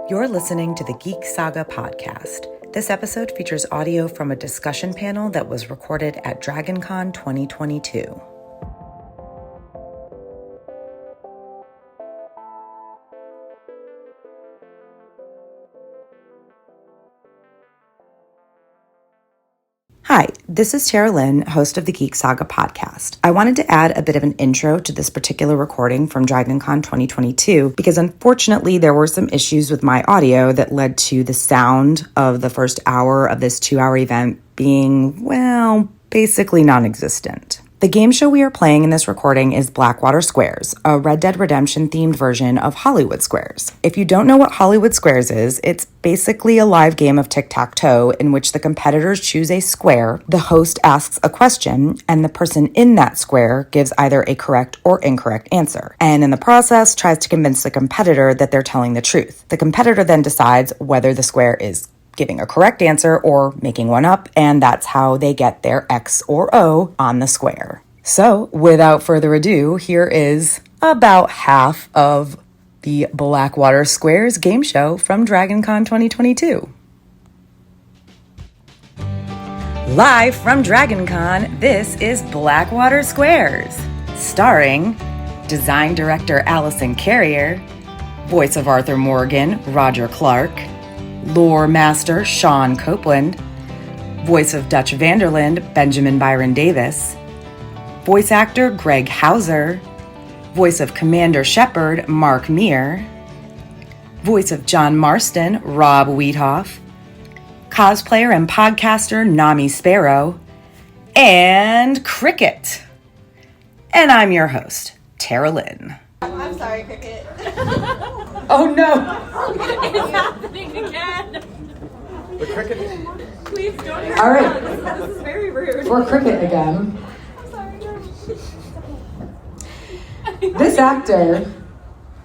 You're listening to the Geek Saga podcast. This episode features audio from a discussion panel that was recorded at DragonCon 2022. Hi, this is Tara Lynn, host of the Geek Saga podcast. I wanted to add a bit of an intro to this particular recording from DragonCon 2022 because unfortunately there were some issues with my audio that led to the sound of the first hour of this 2-hour event being, well, basically non-existent. The game show we are playing in this recording is Blackwater Squares, a Red Dead Redemption themed version of Hollywood Squares. If you don't know what Hollywood Squares is, it's basically a live game of tic-tac-toe in which the competitors choose a square, the host asks a question, and the person in that square gives either a correct or incorrect answer, and in the process tries to convince the competitor that they're telling the truth. The competitor then decides whether the square is giving a correct answer or making one up, and that's how they get their X or O on the square. So, without further ado, here is about half of the Blackwater Squares game show from DragonCon 2022. Live from DragonCon, this is Blackwater Squares, starring design director Allison Carrier, voice of Arthur Morgan, Roger Clark, lore master Sean Copeland, voice of Dutch Vanderland, Benjamin Byron Davis, voice actor Greg Hauser, voice of Commander Shepard, Mark Meir, voice of John Marston, Rob Weedhoff, cosplayer and podcaster Nami Sparrow, and Cricket. And I'm your host, Tara Lynn. I'm sorry, Cricket. Oh no! It's happening again. The cricket. Please don't. All right. This is very rude. For Cricket again. I'm sorry. This actor,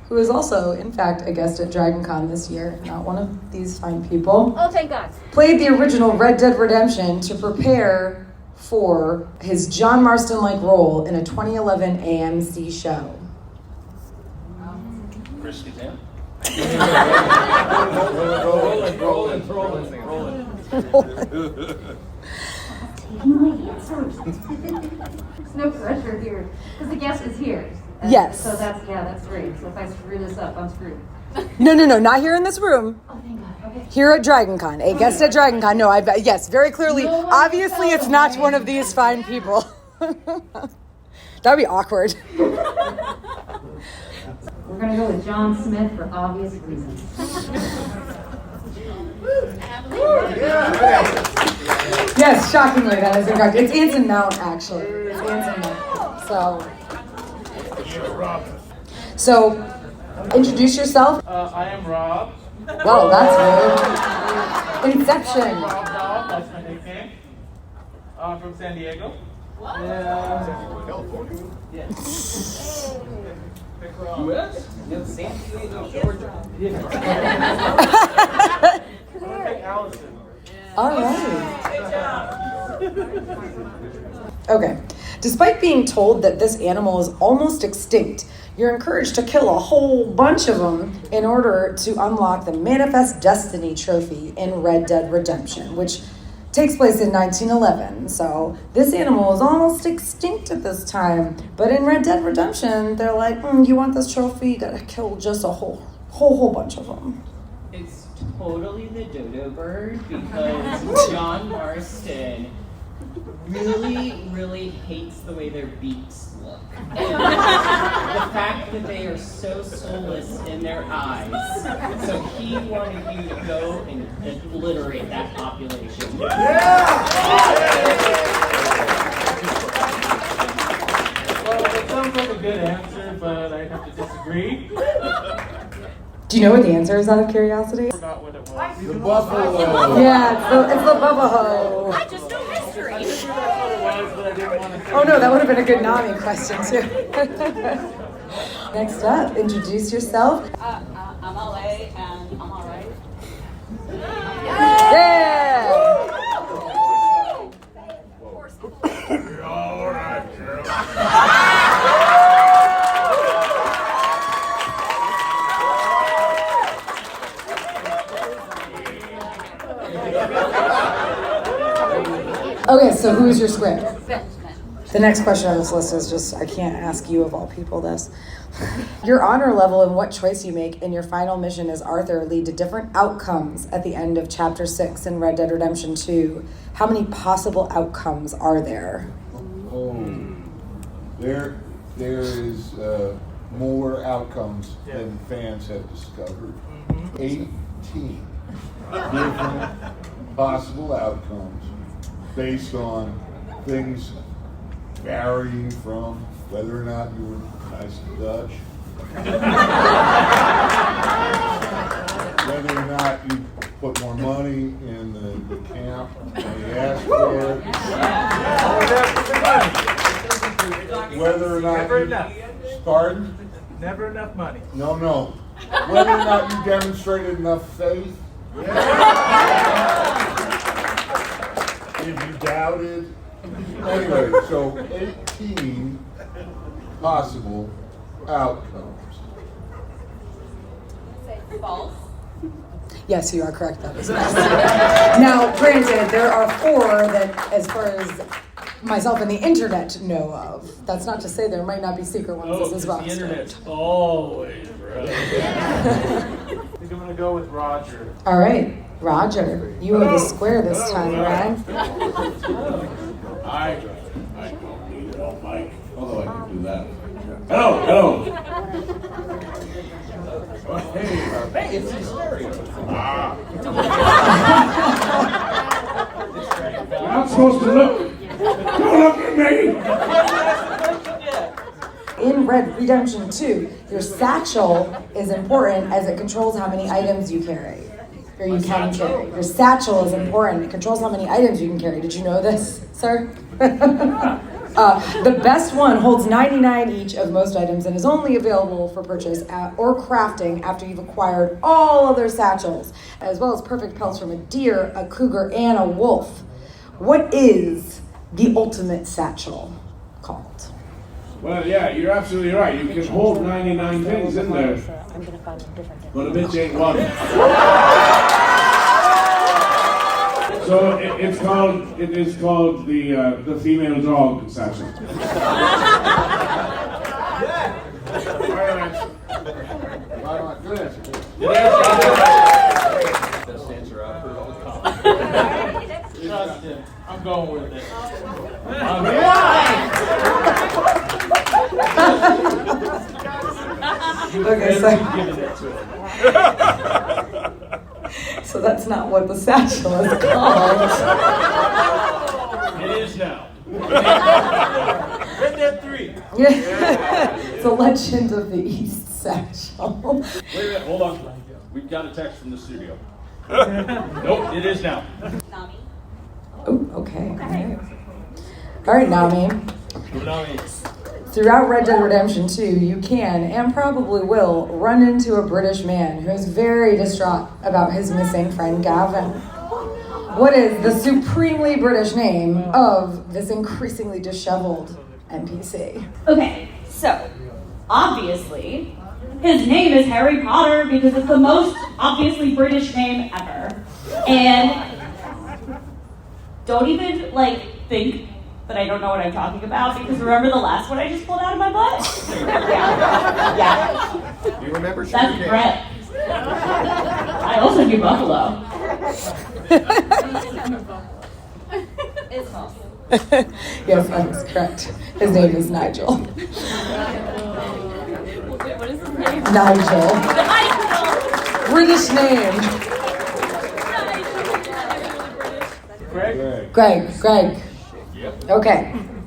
who is also, in fact, a guest at DragonCon this year, not one of these fine people, Oh, thank God. played the original Red Dead Redemption to prepare for his John Marston-like role in a 2011 AMC show. Chris Kazan. There's no pressure here. Because the guest is here. Yes. So that's great. So if I screw this up, I'm screwed. No, not here in this room. Oh, thank God. Okay. Here at DragonCon, a guest at DragonCon. No, yes, very clearly. No one Obviously, it's not one of these fine people. That would be awkward. We're going to go with John Smith for obvious reasons. Yes, shockingly, that is incorrect. It's Anson Mount, actually. It's Anson Mount. So, introduce yourself. I am Rob. Well, that's weird. Inception. Rob Dobb, that's my nickname. I'm from San Diego. What? Yeah. California. Yes. US? No, San Diego, Georgia. Yeah. I'm gonna pick Allison. All right. Okay. Despite being told that this animal is almost extinct, you're encouraged to kill a whole bunch of them in order to unlock the Manifest Destiny trophy in Red Dead Redemption, which takes place in 1911. So this animal is almost extinct at this time. But in Red Dead Redemption, they're like, you want this trophy? You gotta kill just a whole bunch of them. It's totally the dodo bird because John Marston really hates the way their beaks look. And the fact that they are so soulless in their eyes. So he wanted you to go and obliterate that population. Well, it sounds like a good answer, but I'd have to disagree. Do you know what the answer is out of curiosity? I forgot what it was. The buffalo. Yeah, it's the Buffalo. I just know history. I'm sure that's what it was, but I didn't want to say Oh no, that would have been a good Nami question too. Next up, introduce yourself. I'm LA and I'm alright. Yeah! You're all right, girl. Okay, so who is your square? Benjamin. The next question on this list is just, I can't ask you of all people this. Your honor level and what choice you make in your final mission as Arthur lead to different outcomes at the end of Chapter 6 in Red Dead Redemption 2. How many possible outcomes are there? Oh, there is more outcomes than fans have discovered. 18 different possible outcomes based on things varying from whether or not you were nice to Dutch, whether or not you put more money in the camp than you asked for, whether or not Never you, enough. pardon? Never enough money. No. Whether or not you demonstrated enough faith. If you doubted. Anyway, so 18 possible outcomes. Say false. Yes, you are correct. That is nice. Now, granted, there are 4 that, as far as myself and the internet know of. That's not to say there might not be secret ones as well. The internet's always right. I think I'm gonna go with Roger. All right, Roger, you are the square this time, right? I don't need it on mic, although I can do that. Hello. Hey, it's hysterical. You're not supposed to look. Don't look at me. In Red Redemption 2, your satchel is important as it controls how many items you carry. Or you can carry. Your satchel is important. It controls how many items you can carry. Did you know this, sir? The best one holds 99 each of most items and is only available for purchase or crafting after you've acquired all other satchels, as well as perfect pelts from a deer, a cougar, and a wolf. What is the ultimate satchel called? Well, yeah, you're absolutely right. You can hold 99 things in there, but a bitch ain't one. So it is called the female dog satchel. Good answer. Best answer I've heard all the time. Trust him. I'm going with it. Okay, so that's not what the satchel is called. It is now. Red Dead 3. It's a Legend of the East satchel. Wait a minute, hold on. We've got a text from the studio. Nope, it is now. Nami. Oh, okay. All right, Nami. Throughout Red Dead Redemption 2, you can, and probably will, run into a British man who is very distraught about his missing friend Gavin. What is the supremely British name of this increasingly disheveled NPC? Okay, so, obviously, his name is Harry Potter because it's the most obviously British name ever. And don't even, think that I don't know what I'm talking about because remember the last one I just pulled out of my butt? Yeah. You remember? That's Brett. I also do Buffalo. It's false. Yes, that's correct. His name is Nigel. What is his name? Nigel. British name. Greg.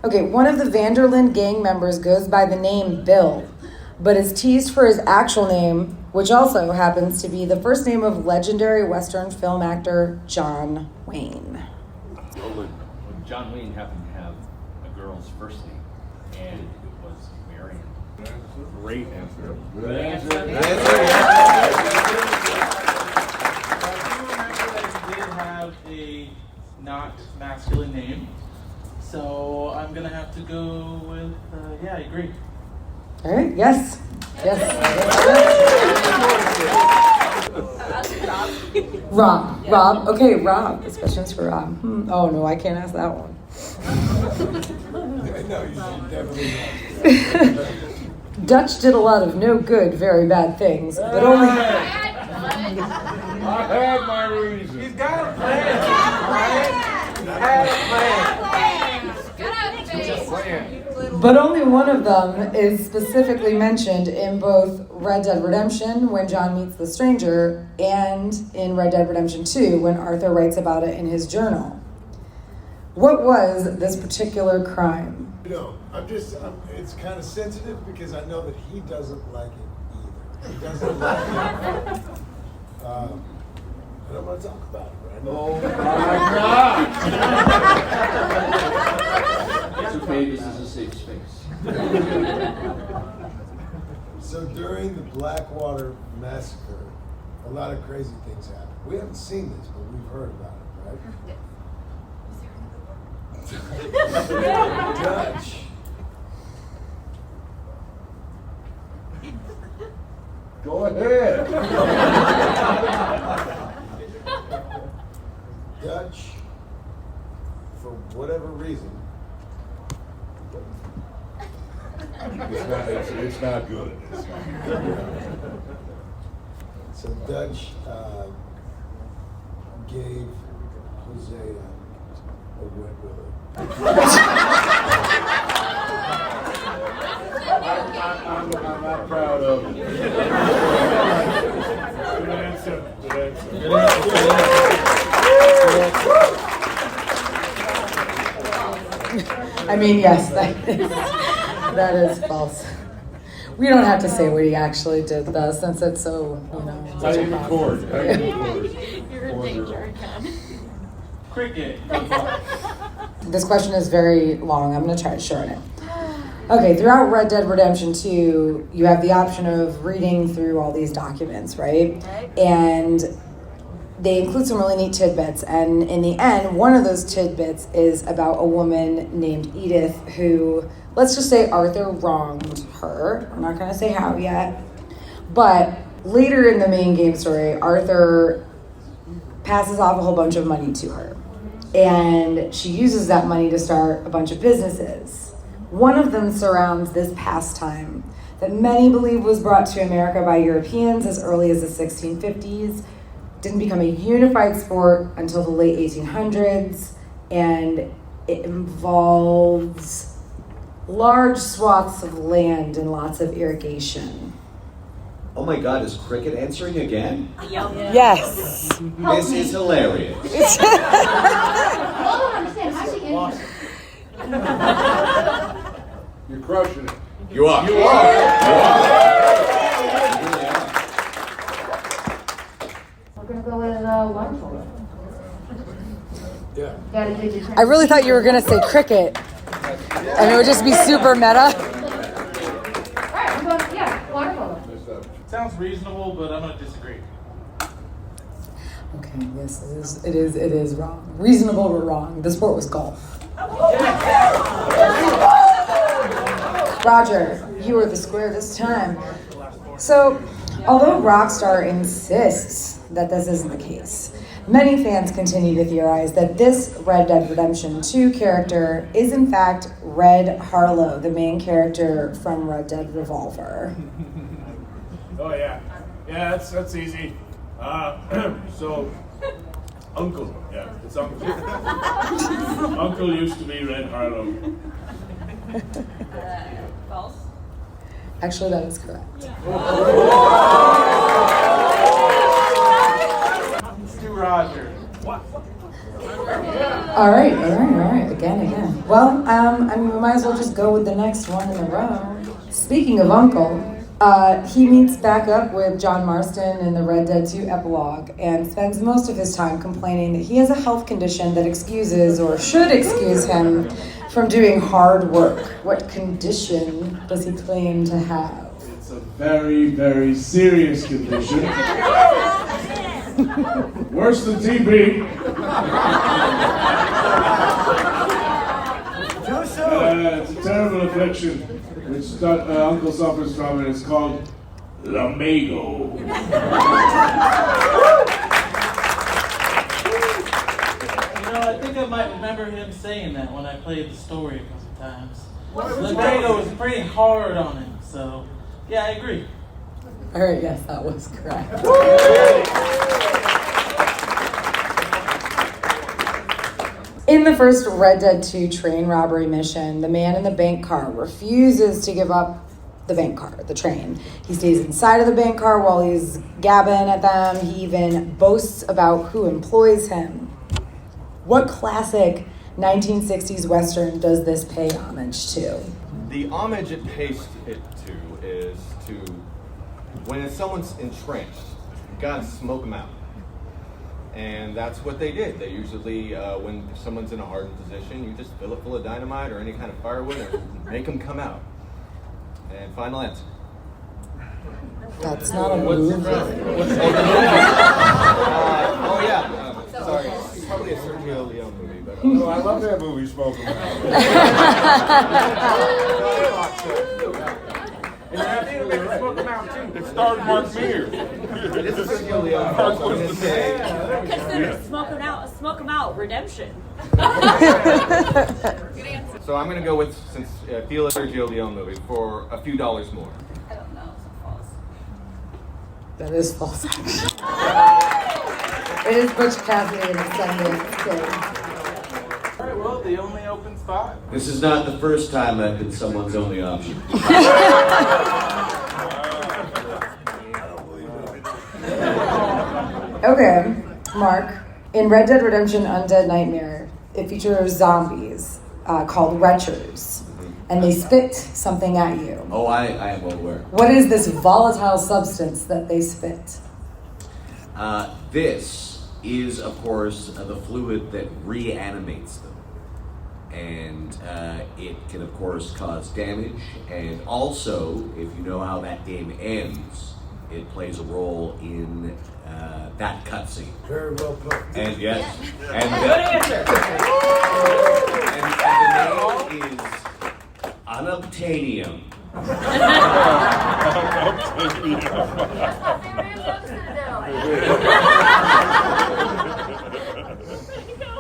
Okay, one of the Vanderlyn gang members goes by the name Bill, but is teased for his actual name, which also happens to be the first name of legendary Western film actor John Wayne. John Wayne happened to have a girl's first name, and it was Marion. Great answer. Good answer. I did have a not masculine name, so I'm gonna have to go with, I agree. All right, yes. Rob. Okay, Rob. This question's for Rob. Oh no, I can't ask that one. No, you should definitely not. Dutch did a lot of no good, very bad things, but only. I have my reasons. He's got a plan. He has a plan. But only one of them is specifically mentioned in both Red Dead Redemption, when John meets the stranger, and in Red Dead Redemption 2, when Arthur writes about it in his journal. What was this particular crime? It's kind of sensitive because I know that he doesn't like it either. He doesn't like it. I don't want to talk about it right now. Oh my God! It's okay, this is a safe space. So during the Blackwater Massacre, a lot of crazy things happened. We haven't seen this, but we've heard about it, right? Dutch. Go ahead. Dutch, for whatever reason, It's not good. so Dutch gave Jose a wet willy. I'm not proud of it. Good answer. Good answer. Good answer. I mean, yes, that is false. We don't have to say what he actually did, though, since it's so, I didn't record. You're in danger again. Cricket. This question is very long. I'm going to try to shorten it. Okay, throughout Red Dead Redemption 2, you have the option of reading through all these documents, right? And they include some really neat tidbits. And in the end, one of those tidbits is about a woman named Edith who, let's just say Arthur wronged her. I'm not going to say how yet. But later in the main game story, Arthur passes off a whole bunch of money to her. And she uses that money to start a bunch of businesses. One of them surrounds this pastime that many believe was brought to America by Europeans as early as the 1650s, didn't become a unified sport until the late 1800s, and it involves large swaths of land and lots of irrigation. Oh my God, is Cricket answering again? Yes. This is hilarious. I don't understand. How's she answer? You're crushing it. You are. You are. We're gonna go with waterfall. Yeah. Gotta do the I really thought you were going to say cricket, and it would just be super meta. Alright, I'm going, yeah, waterfall. Sounds reasonable, but I'm gonna disagree. Okay, yes, it is wrong. Reasonable but wrong. The sport was golf. Roger, you were the square this time. So, although Rockstar insists that this isn't the case, many fans continue to theorize that this Red Dead Redemption 2 character is in fact Red Harlow, the main character from Red Dead Revolver. Oh yeah, that's easy. So, Uncle, it's Uncle. Uncle used to be Red Harlow. False. Actually, that is correct. Let's do Roger. All right. Again. Well, I mean, we might as well just go with the next one in a row. Speaking of Uncle, he meets back up with John Marston in the Red Dead 2 epilogue and spends most of his time complaining that he has a health condition that excuses or should excuse him from doing hard work. What condition does he claim to have? It's a very, very serious condition. Worse than TB. It's a terrible affliction which Uncle suffers from, and it's called lumbago. I think I might remember him saying that when I played the story a couple times. Lindego was pretty hard on him, so yeah, I agree. All right, yes, that was correct. In the first Red Dead 2 train robbery mission, the man in the bank car refuses to give up the bank car, the train. He stays inside of the bank car while he's gabbing at them. He even boasts about who employs him. What classic 1960s Western does this pay homage to? The homage it pays it to is to, when someone's entrenched, you gotta smoke them out. And that's what they did. They usually, when someone's in a hardened position, you just fill it full of dynamite or any kind of firewood and make them come out. And final answer. That's not a movie. Oh yeah, sorry. It's probably a Sergio Leone movie, but Oh, I love that movie, Smoke 'Em Out. It starred Mark Mears. It's a Sergio Leone. Consider Smoke 'Em Out redemption. So I'm gonna go with, since I feel a Sergio Leone movie, for a few dollars more. I don't know, it's false. That is false. It is Butch Cassidy and the Sundance Kid. All right, well, the only open spot. This is not the first time I've been someone's only option. Okay, Mark. In Red Dead Redemption Undead Nightmare, it features zombies called retchers, and they spit something at you. Oh, I am well aware. What is this volatile substance that they spit? This is, of course, the fluid that reanimates them. And it can, of course, cause damage. And also, if you know how that game ends, it plays a role in that cutscene. Very well put. And yes, and Good answer. the name is unobtainium.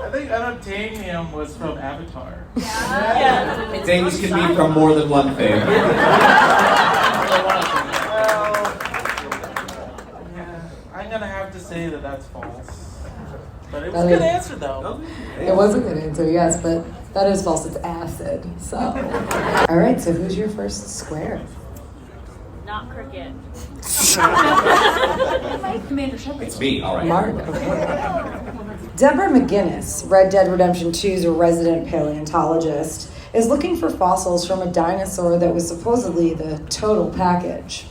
I think unobtainium was from Avatar. Yeah. Things can be from more than one thing. I'm gonna have to say that that's false. But it was a good answer, though. It was a good answer, yes, but that is false. It's acid. So, all right. So, who's your first square? Not cricket. Commander Shepard. It's me, all right. Mark. Deborah McGinnis, Red Dead Redemption 2's resident paleontologist, is looking for fossils from a dinosaur that was supposedly the total package.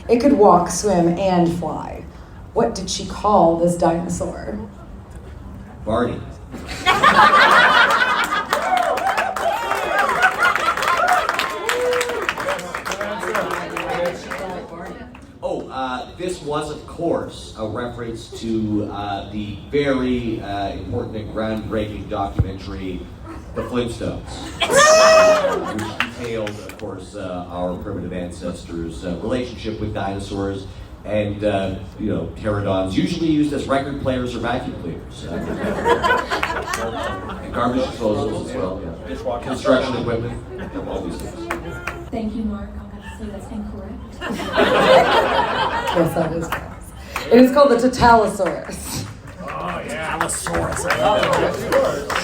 It could walk, swim, and fly. What did she call this dinosaur? Barney. This was, of course, a reference to the very important and groundbreaking documentary, The Flintstones, which detailed, of course, our primitive ancestors' relationship with dinosaurs and, pterodons, usually used as record players or vacuum cleaners. And garbage disposals as well, yeah. Construction equipment, all these things. Thank you, Mark. I'm going to say that's incorrect. Yes, that is false. It is called the Totalosaurus. Oh, yeah. Allosaurus.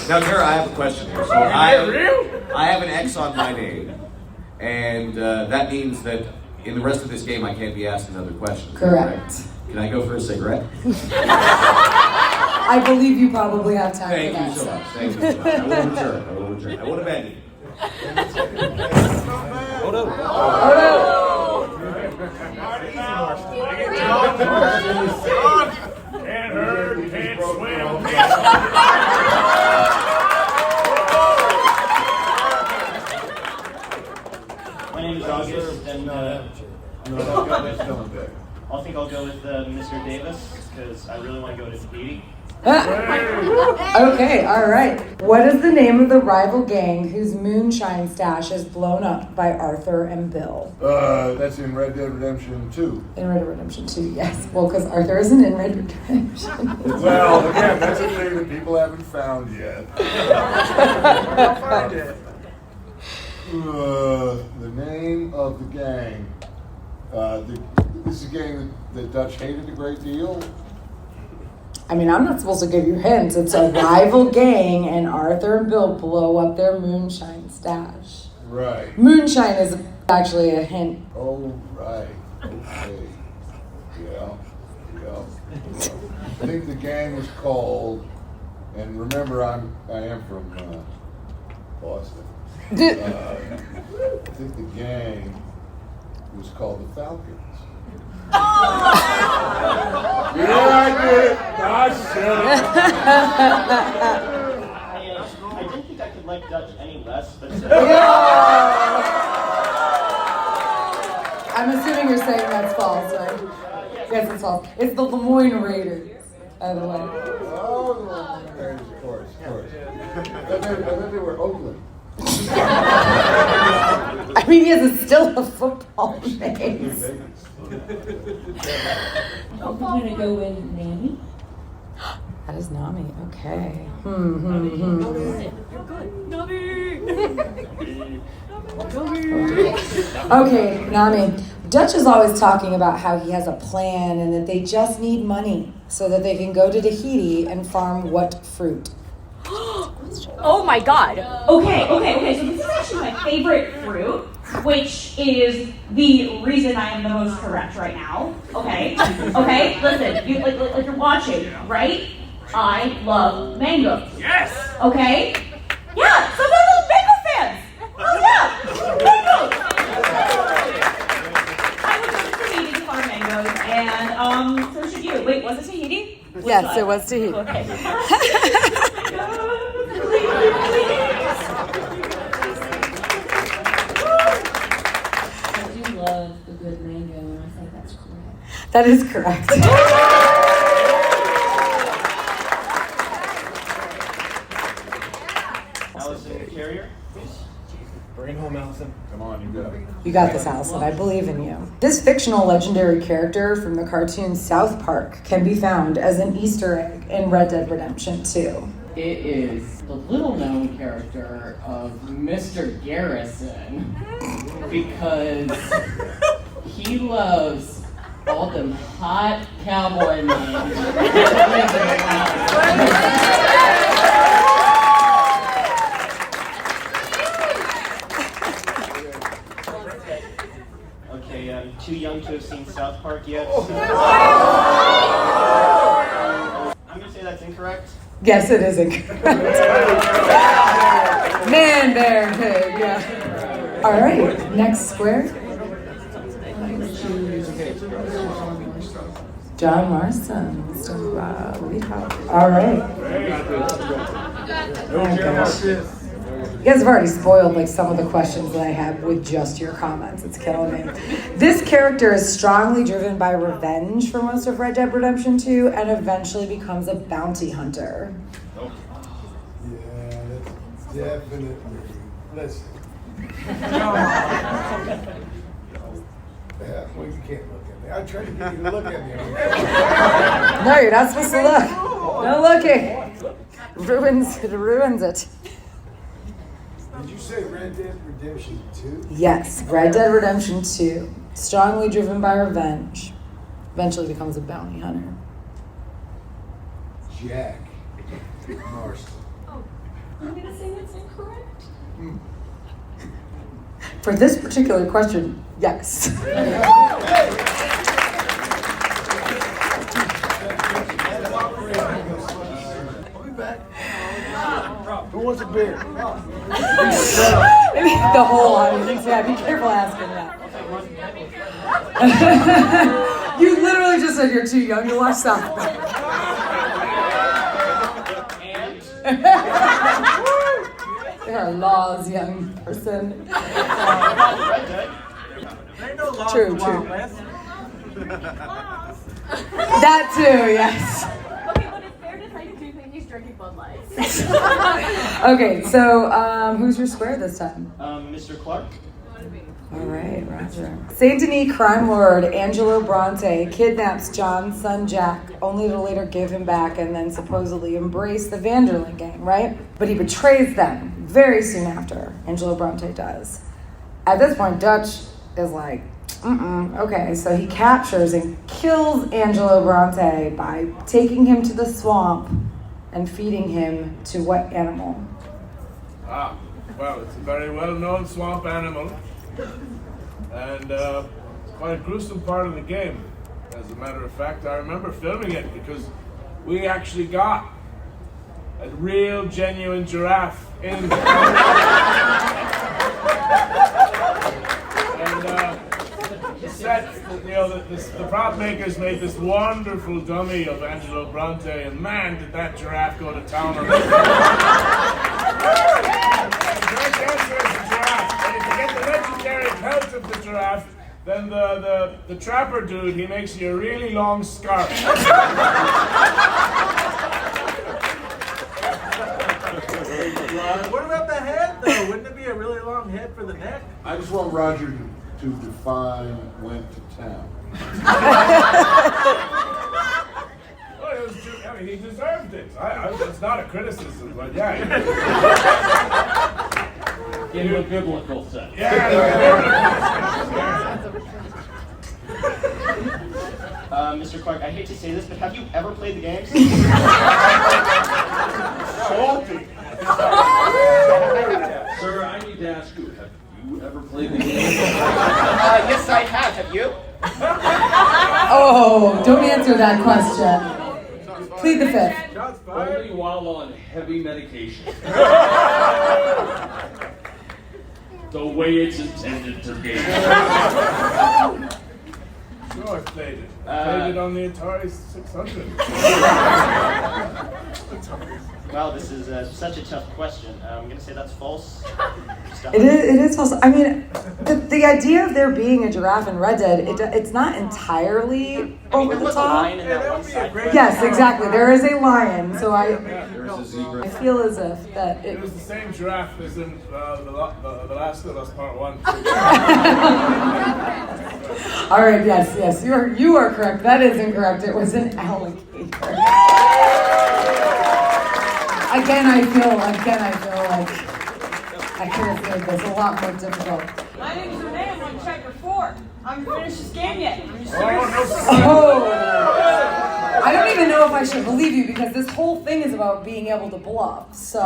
Now, Tara, I have a question here. So I have an X on my name, and that means that in the rest of this game I can't be asked another question. Correct. Can I go for a cigarette? I believe you probably have time Thank for you that. so much. Thank you so much. I will return. I won't abandon you. Oh no. Can't hurt, can't swim. My name is August, and I think I'll go with Mr. Davis because I really want to go to Tahiti. Okay, all right. What is the name of the rival gang whose moonshine stash is blown up by Arthur and Bill? That's in Red Dead Redemption 2. In Red Dead Redemption 2, yes. Well, because Arthur isn't in Red Dead Redemption. Well, again, that's a thing that people haven't found yet. I'll find it. The name of the gang. This is a gang that Dutch hated a great deal. I mean, I'm not supposed to give you hints. It's a rival gang, and Arthur and Bill blow up their moonshine stash. Right. Moonshine is actually a hint. Oh, right. Okay. Yeah. I think the gang was called, and remember, I am from Boston. I think the gang was called the Falcons. Yeah, I did. I said I didn't think I could like Dutch any less, but. I'm assuming you're saying that's false, right? Yes, it's false. It's the Lemoyne Raiders, by the way. Oh, the Lemoyne Raiders, of course. I thought they were Oakland. I mean, yes, it's still a football name. I'm gonna go with Nami. That is Nami. Okay. Okay, Nami. Dutch is always talking about how he has a plan and that they just need money so that they can go to Tahiti and farm what fruit? Oh my god. Okay. So this is actually my favorite fruit, which is the reason I am the most correct right now. Okay. Listen, you like you're watching, right? I love mangoes. Yes. Okay. Yeah. So those mango fans. Oh yeah, mangoes. I would go to Tahiti to farm mangoes, and so should you. Wait, was it Tahiti? Yes, it was Tahiti. Okay. I do love a good mango, and I think that's correct. That is correct. Allison Carrier, please. Bring it home, Allison. Come on, you got it. You got this, Allison. I believe in you. This fictional legendary character from the cartoon South Park can be found as an Easter egg in Red Dead Redemption 2. It is the little-known character of Mr. Garrison because he loves all them hot cowboy men. Okay, I'm too young to have seen South Park yet. So. I'm gonna say that's incorrect. Yes, it is incorrect. Man, bear, pig, yeah. All right, next square. John Marston, Mr. Leadhouse. All right. Oh, gosh. You guys have already spoiled like some of the questions that I have with just your comments. It's killing me. This character is strongly driven by revenge for most of Red Dead Redemption 2 and eventually becomes a bounty hunter. Yeah, that's definitely. Listen. Yeah, well, you can't look at me. I tried to get you to look at me. No, you're not supposed to look. No looking. It ruins it. Did you say Red Dead Redemption 2? Yes, Red Dead Redemption 2. Strongly driven by revenge. Eventually becomes a bounty hunter. Jack Marston. I'm gonna say that's incorrect. For this particular question, yes. I'll be back. Who wants a beer? The whole audience, yeah, be careful asking that. You literally just said you're too young to watch South Park. There are laws, young person. True. That too, yes. Okay, but it's fair to say drinking Bud Lights. Okay, so who's your square this time? Mr. Clark. All right, Roger. Saint Denis crime lord Angelo Bronte kidnaps John's son Jack, only to later give him back and then supposedly embrace the Vanderlyn gang, right? But he betrays them very soon after. Angelo Bronte does. At this point, Dutch is like, okay, so he captures and kills Angelo Bronte by taking him to the swamp and feeding him to what animal? Well, it's a very well-known swamp animal. And it's quite a gruesome part of the game. As a matter of fact, I remember filming it because we actually got a real, genuine giraffe in. And the set, the prop makers made this wonderful dummy of Angelo Bronte, and man, did that giraffe go to town on it. Great dancer is the giraffe. And if you get the legendary pelt of the giraffe, then the trapper dude, he makes you a really long scarf. What about the head, though? Wouldn't it be a really long head for the neck? I just want Roger to define went to town. I mean, he deserved it. It's not a criticism, but yeah. Give him a biblical sense. Mr. Clark, I hate to say this, but have you ever played the games? Salty. Sir, I need to ask you, have you ever played the game? Yes, I have. Have you? Oh, don't answer that question. Plead the fifth. Only while on heavy medication. The way it's intended to be. Sure, I played it. I played it on the Atari 600. Wow, this is such a tough question. I'm going to say that's false. It is false. I mean, the idea of there being a giraffe in Red Dead, it's not entirely over the top. Yes, exactly. There is a lion, so I feel as if that it was the same giraffe as in the Last of Us Part 1. All right, yes, you are correct. That is incorrect. It was an alligator. Again, I feel like I could have made this a lot more difficult. My name's Renee. I'm on chapter 4. I haven't finished this game yet. I don't even know if I should believe you because this whole thing is about being able to bluff. So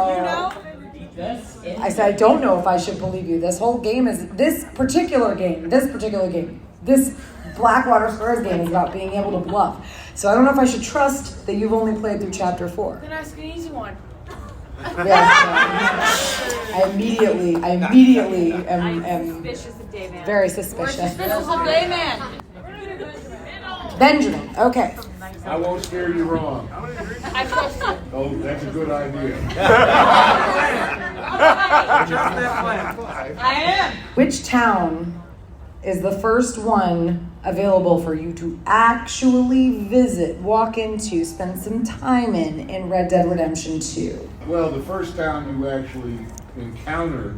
I said I don't know if I should believe you. This whole game is this particular game. This Blackwater Squares game is about being able to bluff. So I don't know if I should trust that you've only played through chapter 4. Then ask an easy one. Yes. I immediately am Suspicious of Dayman. very suspicious. We're suspicious of Dayman. Benjamin, okay. I won't steer you wrong. I trust you. Oh, that's a good idea. I am. Which town is the first one available for you to actually visit, walk into, spend some time in Red Dead Redemption 2? Well, the first town you actually encounter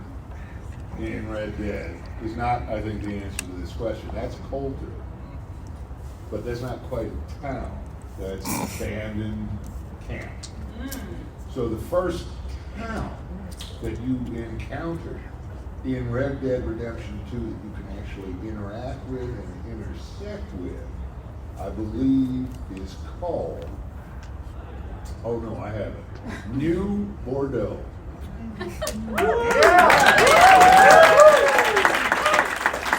in Red Dead is not, I think, the answer to this question. That's Coulter. But that's not quite a town. That's an abandoned camp. So the first town that you encounter in Red Dead Redemption 2 that you can actually interact with and intersect with, I believe is called, oh no, I have it, New Bordeaux.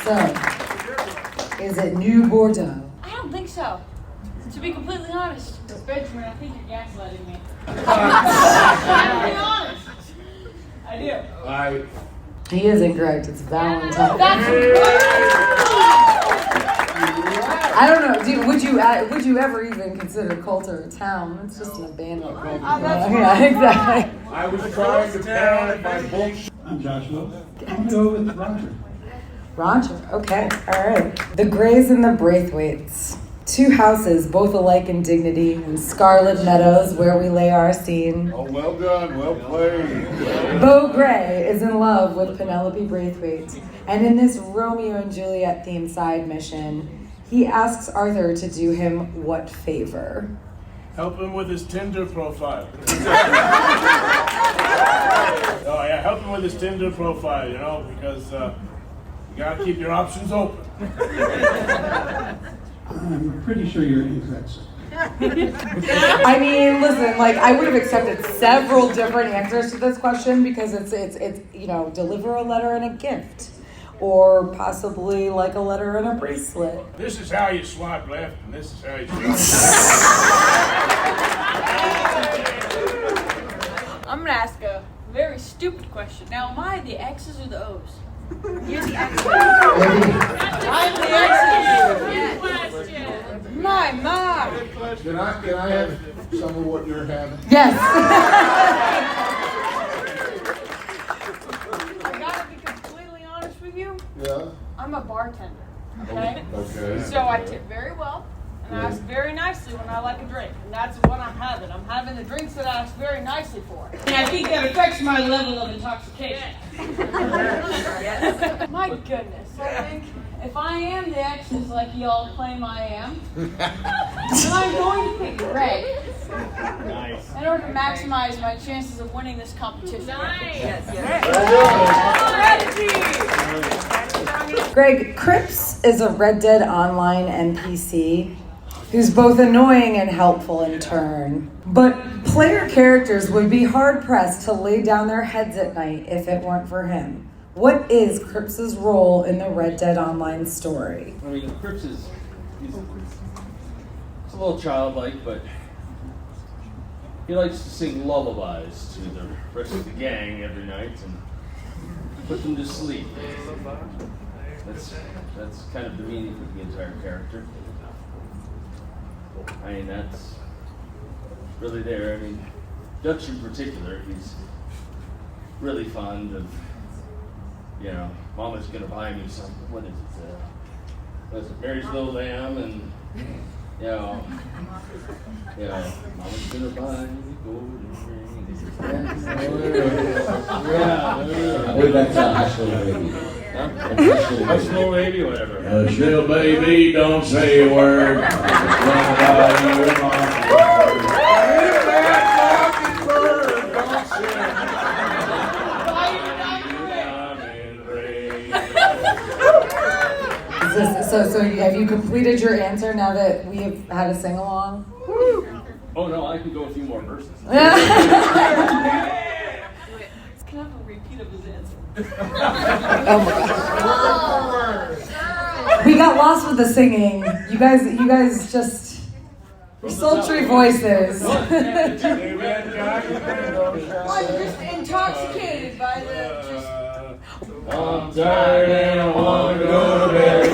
So, is it New Bordeaux? I don't think so. To be completely honest. Benjamin, I think you're gaslighting me. I'm being honest. I do. He is incorrect. It's Valentine. I don't know. Would you ever even consider Coulter a town? It's just an abandoned. Yeah, exactly. I was trying to ban my bullshit. I'm Joshua. I'm going to go with Roger. Roger. Okay. All right. The Greys and the Braithwaites. Two houses, both alike in dignity, in Scarlet Meadows, where we lay our scene. Oh, well done, well played. Beau Gray is in love with Penelope Braithwaite, and in this Romeo and Juliet themed side mission, he asks Arthur to do him what favor? Help him with his Tinder profile. Oh yeah, help him with his Tinder profile, you know, because you gotta keep your options open. I'm pretty sure you're incorrect, sir. I mean, listen, like, I would have accepted several different answers to this question because it's you know, deliver a letter and a gift. Or possibly like a letter and a bracelet. This is how you swipe left, and this is how you swipe right. I'm gonna ask a very stupid question. Now, am I the X's or the O's? You're the X's. I'm the X's. Yes. My mom. Can I have some of what you're having? Yes. I gotta be completely honest with you. Yeah? I'm a bartender. Okay? Okay. So I tip very well, and I ask very nicely when I like a drink, and that's what I'm having. I'm having the drinks that I ask very nicely for. And I think that affects my level of intoxication. Yes. My goodness, I think if I am the X's like y'all claim I am, then I'm going to pick Greg. Nice. In order to maximize my chances of winning this competition. Nice. Yes. Greg, Cripps is a Red Dead Online NPC who's both annoying and helpful in turn. But player characters would be hard-pressed to lay down their heads at night if it weren't for him. What is Cripps' role in the Red Dead Online story? I mean, Cripps he's a little childlike, but he likes to sing lullabies to the rest of the gang every night and put them to sleep. That's kind of the meaning of the entire character. I mean, that's really there. I mean, Dutch in particular, he's really fond of, you know, Mama's gonna buy me some, what is it, Mary's Little Lamb, and, you know, Mama's gonna buy me golden rings. Yeah. I believe that's Hush Little Baby. Hush Little Baby, whatever. Hush Little Baby, don't say a word. So have you completed your answer now that we have had a sing-along? Oh no, I can go a few more verses. Can I have a repeat of his answer? Oh my God. We got lost with the singing. You guys just, your sultry voices. I'm just intoxicated by the I'm tired and I want to go to bed.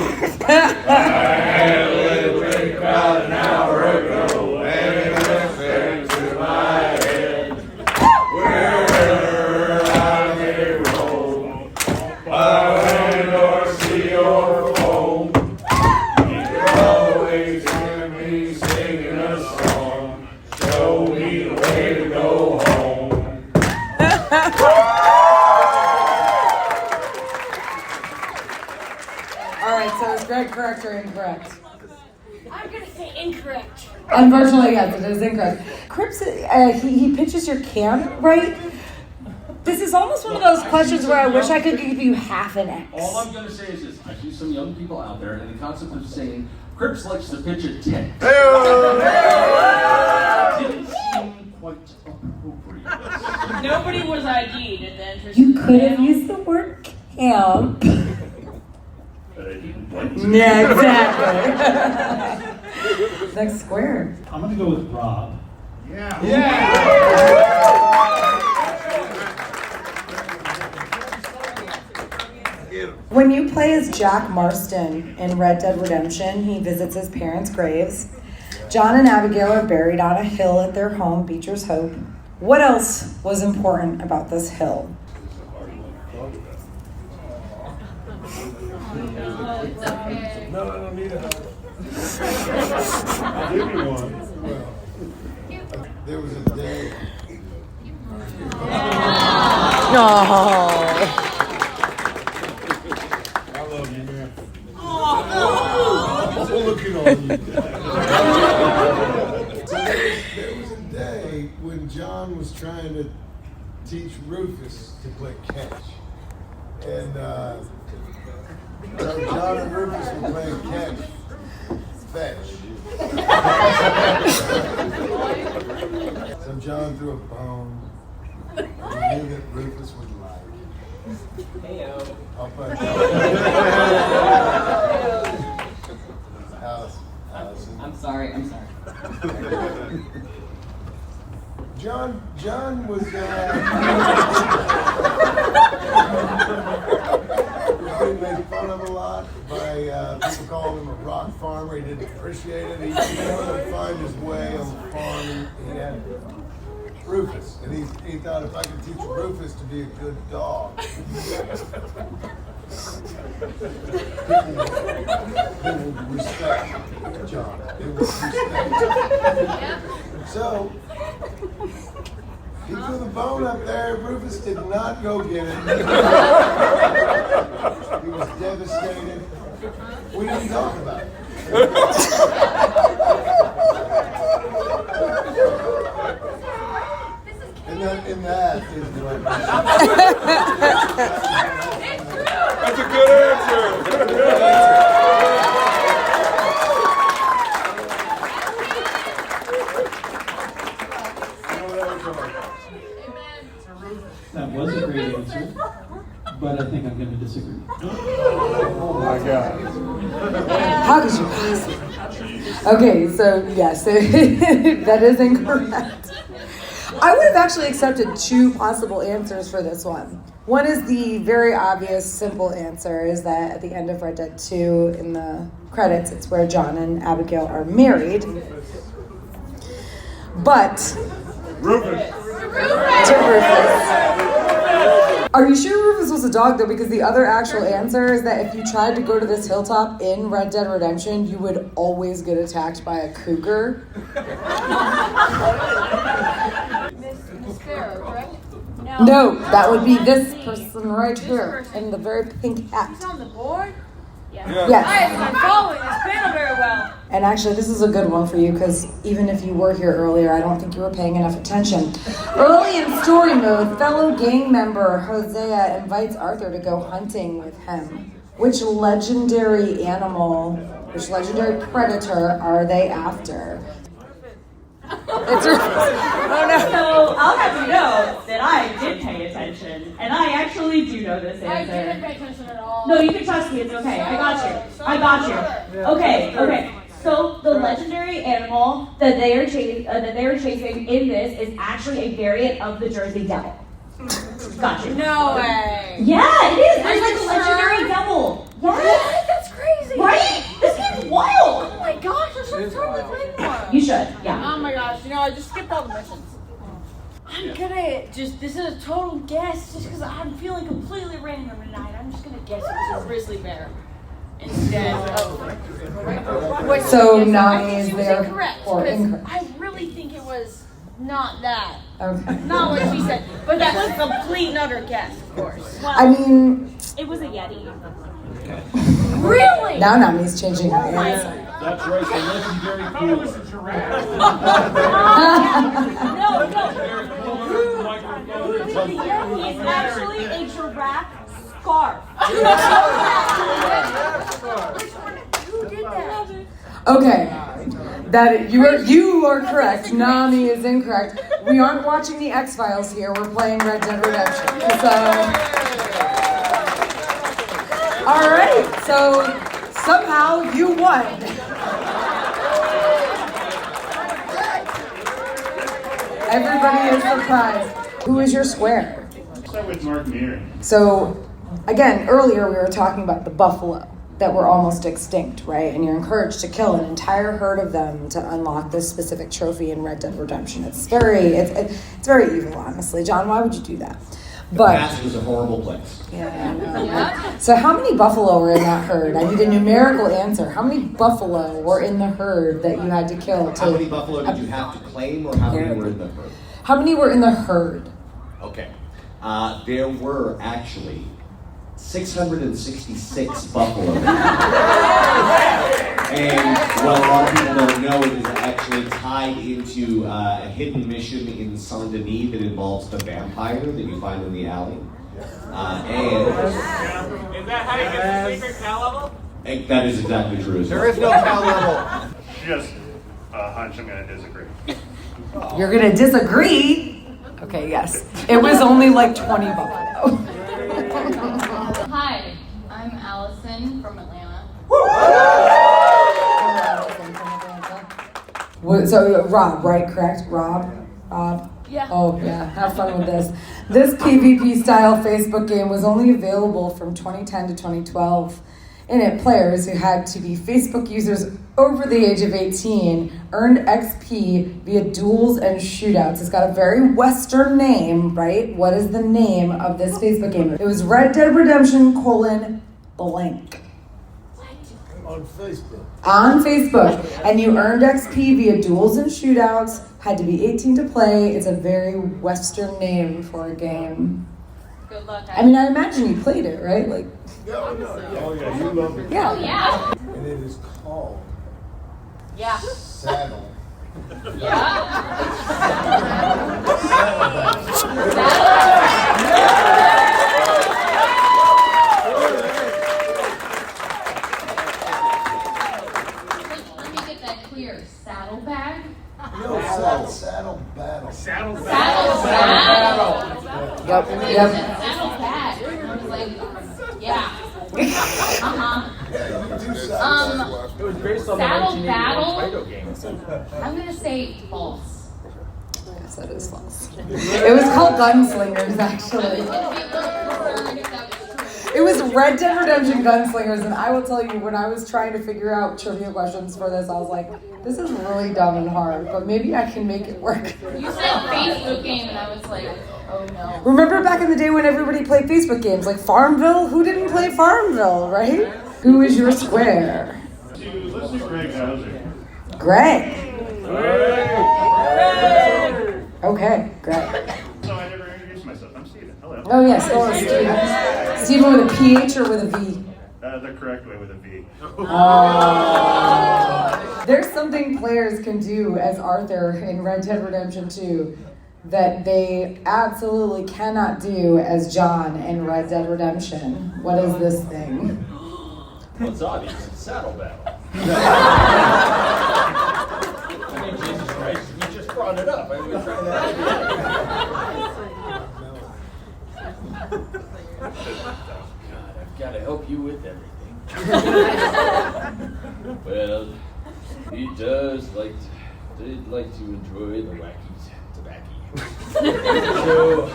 I had a little drink about an hour ago, and it went straight to my head. Wherever I may roam, by land or sea or foam, you can always hear me singing a song. Show me the way to go home. So is Greg correct or incorrect? I'm gonna say incorrect. Unfortunately, yes, it is incorrect. Cripps, he pitches your camp, right? This is almost one of those questions where I wish I could give you half an X. All I'm going to say is this. I see some young people out there, and the concept of saying Cripps likes to pitch a tent didn't seem quite appropriate. Nobody was ID'd at the entrance. You could have used the word camp. Yeah, exactly. Next square. I'm gonna go with Rob. When you play as Jack Marston in Red Dead Redemption, he visits his parents' graves. John and Abigail are buried on a hill at their home, Beecher's Hope. What else was important about this hill? No, I don't need it. give you one. Well, there was a day. No. I love you, man. Oh, look at all you guys. So there was a day when John was trying to teach Rufus to play catch. And John and Rufus were playing catch. Fetch. So John threw a bone. He knew that Rufus would like. Heyo. I'll put Allison. I'm sorry. John was being made fun of a lot by people calling him a rock farmer. He didn't appreciate it. He wanted to find his way on the farm. He had Rufus, and he thought if I could teach Rufus to be a good dog, people would respect John. They would respect him. So he threw the bone up there. Rufus did not go get it. He was devastated. We didn't talk about it. And that is what. That's a good answer. That was a great answer, but I think I'm going to disagree. Oh my God. How could you possibly? Okay, so yes, that is incorrect. I would have actually accepted two possible answers for this one. One is the very obvious, simple answer is that at the end of Red Dead 2, in the credits, it's where John and Abigail are married. But Rufus. To Rufus. Are you sure Rufus was a dog, though? Because the other actual answer is that if you tried to go to this hilltop in Red Dead Redemption, you would always get attacked by a cougar. Miss Farrow, correct? No, that would be this person right here in the very pink hat. He's on the board? Yes. I have been following this panel very well. And actually, this is a good one for you because even if you were here earlier, I don't think you were paying enough attention. Early in story mode, fellow gang member Hosea invites Arthur to go hunting with him. Which legendary predator are they after? It's Rufus. Oh no. So I'll have you know that I did pay attention, and I actually do know this answer. I didn't pay attention at all. No, you can trust me. It's okay. I got you. Okay. So the legendary animal that they are chasing in this is actually a variant of the Jersey Devil. Got you. No way. Yeah, it is. There's like a legendary devil. Yeah. That's crazy. Right? This game's wild. Oh my gosh, I should totally play more. You should. Yeah. Oh my gosh, I just skipped all the missions. I'm gonna this is a total guess just because I'm feeling completely random tonight. I'm just gonna guess it was a grizzly bear instead of. Wait, So Nani is there incorrect, or because incorrect? I really think it was not that. Okay. Not what she said, but that's a complete and utter guess, of course. Well, I mean, it was a Yeti. Really? now Nami's changing her answer. That's right, the legendary pool. It's actually a giraffe scarf. Who did that? Okay, you are correct. Nami is incorrect. We aren't watching the X-Files here. We're playing Red Dead Redemption. All right. So somehow you won. Everybody is surprised. Who is your square? Start with Mark Meary. So, again, earlier we were talking about the buffalo that were almost extinct, right? And you're encouraged to kill an entire herd of them to unlock this specific trophy in Red Dead Redemption. It's very evil, honestly. John, why would you do that? But Past was a horrible place. yeah, I know. So how many buffalo were in that herd? I need a numerical answer. How many buffalo were in the herd that you had to kill? How many buffalo did you have to claim, or how many were in the herd? How many were in the herd? Okay. There were actually 666 buffalo. And what a lot of people don't know, it is actually tied into a hidden mission in Saint Denis that involves the vampire that you find in the alley. Is that how you get the secret cow level? And that is exactly true as well. There is no cow level. Just a hunch, I'm going to disagree. You're going to disagree? Okay, yes. It was only like 20 buffalo. Hi, I'm Allison from Atlanta. So Rob, right? Correct? Rob? Yeah. Oh, yeah. Have fun with this. This PvP-style Facebook game was only available from 2010 to 2012. In it, players who had to be Facebook users over the age of 18 earned XP via duels and shootouts. It's got a very Western name, right? What is the name of this Facebook game? It was Red Dead Redemption : blank. On Facebook. On Facebook. And you earned XP via duels and shootouts. Had to be 18 to play. It's a very Western name for a game. Good luck. I mean, I imagine you played it, right? Like. Oh yeah, you love it. Yeah. Oh, yeah. And it is called Yeah. Saddle. Let me get that clear. Saddlebag? No, saddle battle. Saddle battle. Yep. Saddlebag. I was like, yeah. It was based on the Saddle 1981 battle. Play-Doh game. I'm gonna say false. Yes, that is false. It was called Gunslingers, actually. It was Red Dead Redemption Gunslingers, and I will tell you, when I was trying to figure out trivia questions for this, I was like, this is really dumb and hard, but maybe I can make it work. You said Facebook game, and I was like, oh no. Remember back in the day when everybody played Facebook games, like Farmville? Who didn't play Farmville, right? Who is your square? Let's do Greg Hauser. Greg. Okay, Greg. So I never introduced myself. I'm Steven. Hello. Oh yes, hello, Steven. Steven with a PH or with a V? The correct way with a V. There's something players can do as Arthur in Red Dead Redemption 2 that they absolutely cannot do as John in Red Dead Redemption. What is this thing? Well, it's obvious. It's saddle battle. I mean, Jesus Christ, you just brought it up. I've been trying that God, I've got to help you with everything. Well, he did like to enjoy the wacky tobacco. So,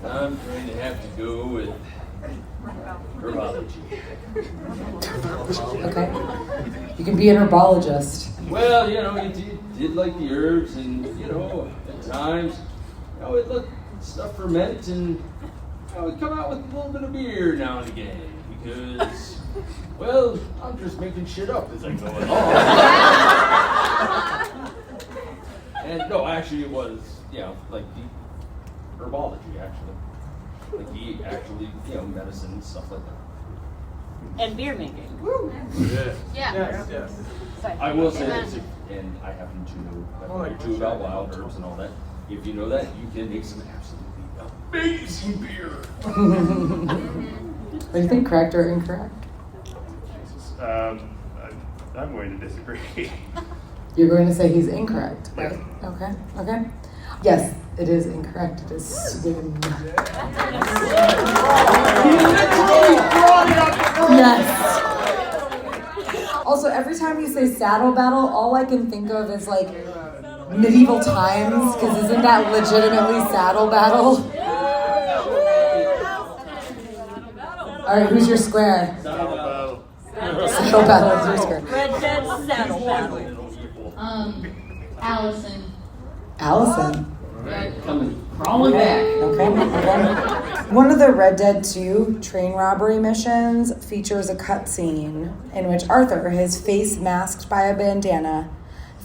I'm going to have to go with herbology. Okay. You can be an herbologist. Well, he did like the herbs, and, at times, he'd let stuff ferment, and, he'd come out with a little bit of beer now and again, because, well, I'm just making shit up as I go along. And, no, actually, it was, like the herbology, actually. Like he actually, medicine, stuff like that. And beer making. Woo! Yeah. Yes. I will say this, and I happen to know too about wild herbs and all that. If you know that, you can make some absolutely amazing beer. What do you think, correct or incorrect? I'm going to disagree. You're going to say he's incorrect, right? Okay. Yes, it is incorrect. It is swim. Yes. Also, every time you say saddle battle, all I can think of is like medieval times, because isn't that legitimately saddle battle? All right, who's your square? Saddle battle. Saddle battle is your square. Red Dead Saddle Battle. Allison. Allison. Coming crawling back. Okay. One of the Red Dead 2 train robbery missions features a cutscene in which Arthur, his face masked by a bandana,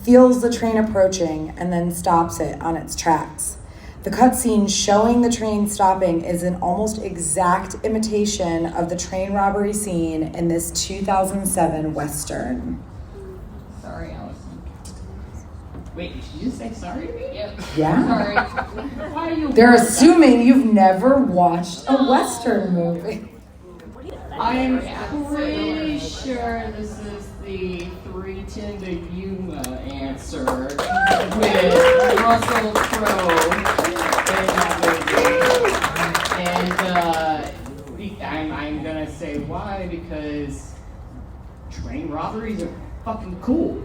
feels the train approaching and then stops it on its tracks. The cutscene showing the train stopping is an almost exact imitation of the train robbery scene in this 2007 Western. Sorry, Allison. Wait, did you just say sorry to me? Yep. Yeah. Sorry. Why are you? They're assuming you've never watched a Western movie. I am pretty sure this is the 3-tended Yuma answer with Russell Crowe in that movie. And I'm gonna say why, because train robberies are fucking cool.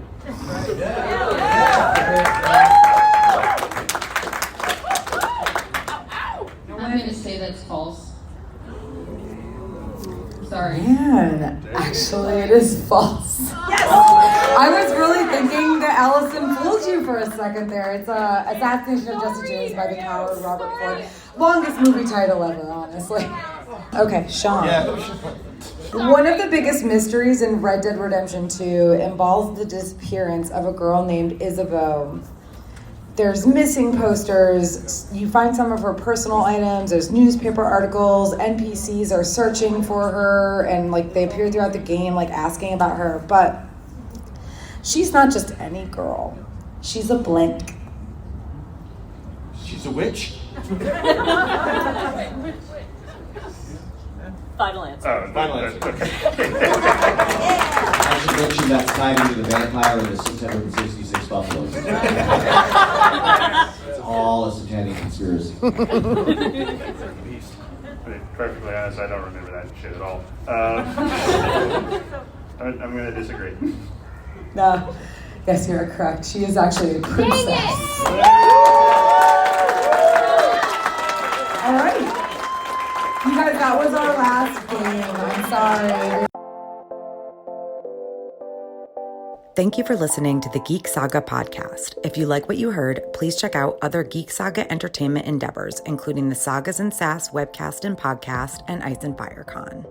I'm gonna say that's false. Sorry. Man, actually, it is false. Yes! I was really thinking that Allison fooled you for a second there. It's Assassination of Jesse James by the Coward Robert Ford. Longest movie title ever, honestly. Okay, Sean. One of the biggest mysteries in Red Dead Redemption 2 involves the disappearance of a girl named Isabeau. There's missing posters, you find some of her personal items, there's newspaper articles, NPCs are searching for her, and like they appear throughout the game like asking about her, but she's not just any girl. She's a blank. She's a witch? Final answer. Oh, Final answer. Okay. I should mention that's tied into the vampire and the 666 buffaloes. It's all a satanic conspiracy. To be perfectly honest, I don't remember that shit at all. I'm going to disagree. No, yes, you're correct. She is actually a princess. All right. You guys, that was our last game. I'm sorry. Thank you for listening to the Geek Saga podcast. If you like what you heard, please check out other Geek Saga entertainment endeavors, including the Sagas and Sass webcast and podcast and Ice and Fire Con.